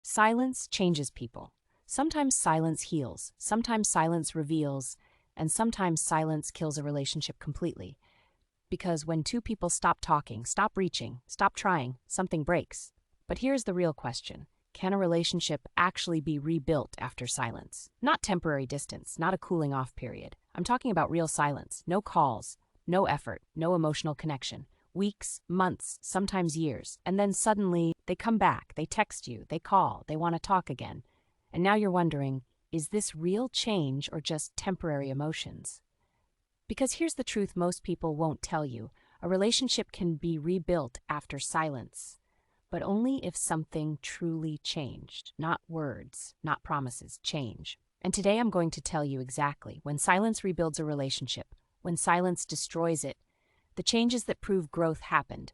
Silence changes people. Sometimes silence heals, sometimes silence reveals, and sometimes silence kills a relationship completely. Because when two people stop talking, stop reaching, stop trying, something breaks. But here's the real question. Can a relationship actually be rebuilt after silence? Not temporary distance, not a cooling off period. I'm talking about real silence. No calls, no effort, no emotional connection. Weeks, months, sometimes years. And then suddenly they come back, they text you, they call, they want to talk again. And now you're wondering, is this real change or just temporary emotions? Because here's the truth most people won't tell you. A relationship can be rebuilt after silence, but only if something truly changed. Not words, not promises, change. And today I'm going to tell you exactly when silence rebuilds a relationship, when silence destroys it, the changes that prove growth happened,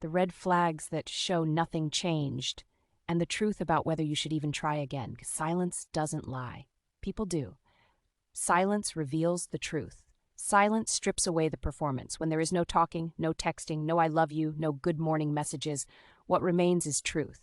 the red flags that show nothing changed, and the truth about whether you should even try again, because silence doesn't lie. People do. Silence reveals the truth. Silence strips away the performance. When there is no talking, no texting, no I love you, no good morning messages, what remains is truth.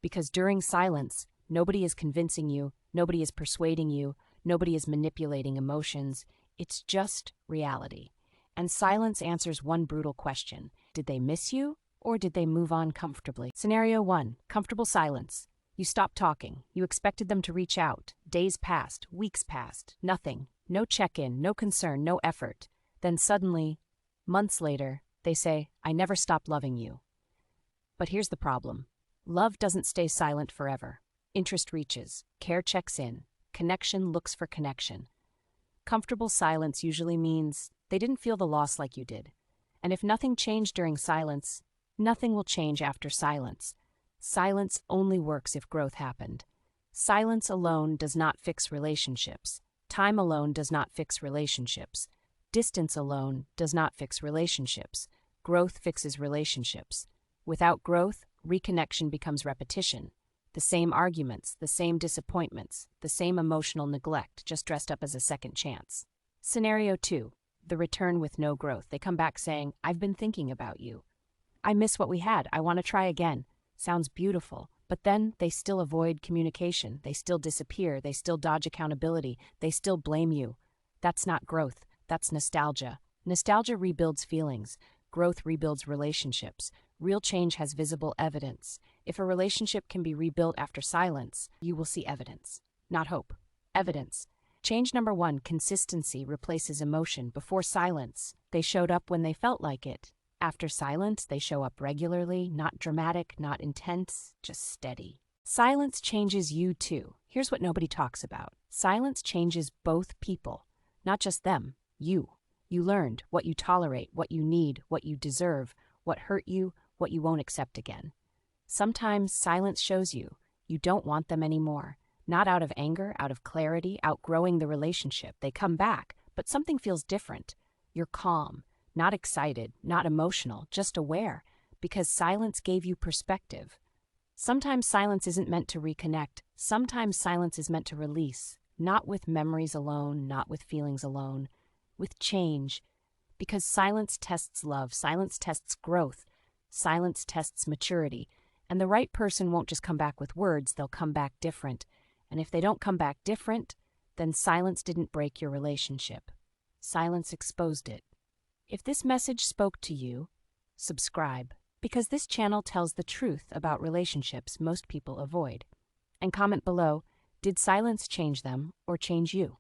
Because during silence, nobody is convincing you, nobody is persuading you, nobody is manipulating emotions. It's just reality. And silence answers one brutal question. Did they miss you, or did they move on comfortably? Scenario 1, comfortable silence. You stopped talking. You expected them to reach out. Days passed, weeks passed, nothing. No check-in, no concern, no effort. Then suddenly, months later, they say, I never stopped loving you. But here's the problem. Love doesn't stay silent forever. Interest reaches, care checks in, connection looks for connection. Comfortable silence usually means they didn't feel the loss like you did. And if nothing changed during silence, nothing will change after silence. Silence only works if growth happened. Silence alone does not fix relationships. Time alone does not fix relationships. Distance alone does not fix relationships. Growth fixes relationships. Without growth, reconnection becomes repetition. The same arguments, the same disappointments, the same emotional neglect, just dressed up as a second chance. Scenario 2, the return with no growth. They come back saying, I've been thinking about you. I miss what we had. I want to try again. Sounds beautiful. But then they still avoid communication. They still disappear. They still dodge accountability. They still blame you. That's not growth. That's nostalgia. Nostalgia rebuilds feelings. Growth rebuilds relationships. Real change has visible evidence. If a relationship can be rebuilt after silence, you will see evidence. Not hope. Evidence. Change number 1, consistency replaces emotion. Before silence, they showed up when they felt like it. After silence, they show up regularly, not dramatic, not intense, just steady. Silence changes you too. Here's what nobody talks about. Silence changes both people, not just them, you. You learned what you tolerate, what you need, what you deserve, what hurt you, what you won't accept again. Sometimes silence shows you don't want them anymore. Not out of anger, out of clarity, outgrowing the relationship. They come back, but something feels different. You're calm. Not excited, not emotional, just aware, because silence gave you perspective. Sometimes silence isn't meant to reconnect. Sometimes silence is meant to release, not with memories alone, not with feelings alone, with change. Because silence tests love, silence tests growth, silence tests maturity. And the right person won't just come back with words, they'll come back different. And if they don't come back different, then silence didn't break your relationship. Silence exposed it. If this message spoke to you, subscribe, because this channel tells the truth about relationships most people avoid. And comment below, did silence change them or change you?